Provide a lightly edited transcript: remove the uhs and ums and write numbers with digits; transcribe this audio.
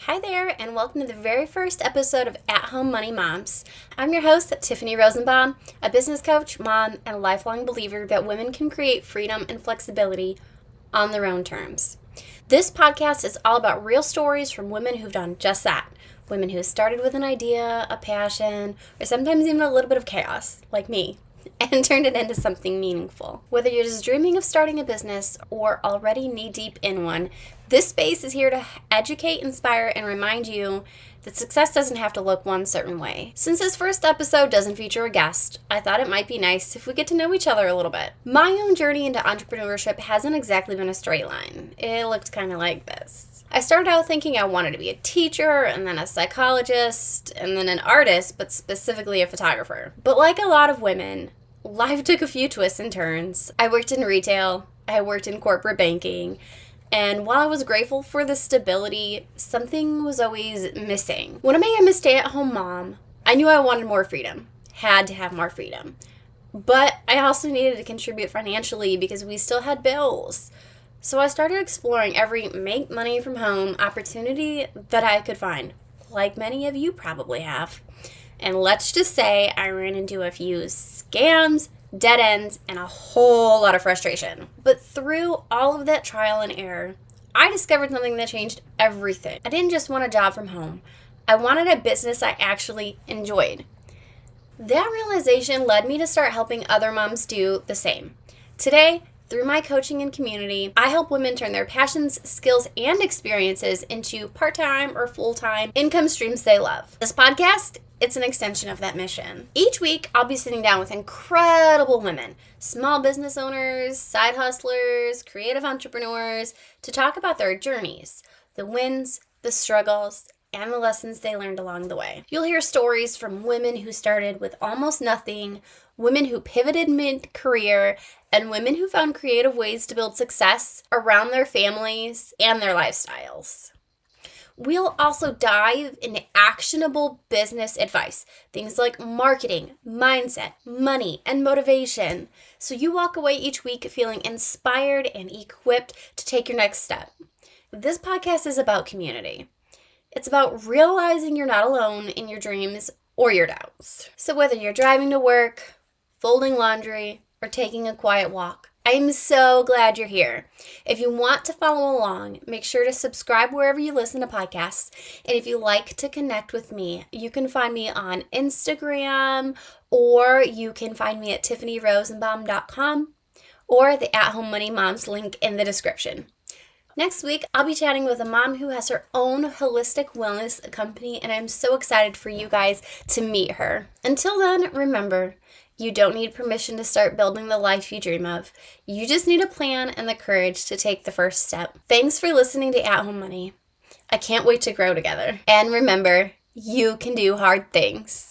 Hi there, and welcome to the very first episode of At Home Money Moms. I'm your host, Tiffany Rosenbaum, a business coach, mom, and a lifelong believer that women can create freedom and flexibility on their own terms. This podcast is all about real stories from women who've done just that. Women who started with an idea, a passion, or sometimes even a little bit of chaos, like me, and turned it into something meaningful. Whether you're just dreaming of starting a business or already knee-deep in one, this space is here to educate, inspire, and remind you that success doesn't have to look one certain way. Since this first episode doesn't feature a guest, I thought it might be nice if we get to know each other a little bit. My own journey into entrepreneurship hasn't exactly been a straight line. It looked kind of like this. I started out thinking I wanted to be a teacher, and then a psychologist, and then an artist, but specifically a photographer. But like a lot of women, life took a few twists and turns. I worked in retail, I worked in corporate banking, and while I was grateful for the stability, something was always missing. When I became a stay-at-home mom, I knew I wanted more freedom, had to have more freedom. But I also needed to contribute financially because we still had bills. So I started exploring every make money from home opportunity that I could find, like many of you probably have. And let's just say I ran into a few scams, dead ends, and a whole lot of frustration. But through all of that trial and error, I discovered something that changed everything. I didn't just want a job from home. I wanted a business I actually enjoyed. That realization led me to start helping other moms do the same. Today, through my coaching and community, I help women turn their passions, skills, and experiences into part-time or full-time income streams they love. This podcast, it's an extension of that mission. Each week, I'll be sitting down with incredible women, small business owners, side hustlers, creative entrepreneurs, to talk about their journeys, the wins, the struggles, and the lessons they learned along the way. You'll hear stories from women who started with almost nothing, women who pivoted mid-career, and women who found creative ways to build success around their families and their lifestyles. We'll also dive into actionable business advice, things like marketing, mindset, money, and motivation, so you walk away each week feeling inspired and equipped to take your next step. This podcast is about community. It's about realizing you're not alone in your dreams or your doubts. So whether you're driving to work, folding laundry, or taking a quiet walk, I'm so glad you're here. If you want to follow along, make sure to subscribe wherever you listen to podcasts. And if you like to connect with me, you can find me on Instagram, or you can find me at tiffanyrosenbaum.com, or the At Home Money Moms link in the description. Next week, I'll be chatting with a mom who has her own holistic wellness company, and I'm so excited for you guys to meet her. Until then, remember, you don't need permission to start building the life you dream of. You just need a plan and the courage to take the first step. Thanks for listening to At Home Money. I can't wait to grow together. And remember, you can do hard things.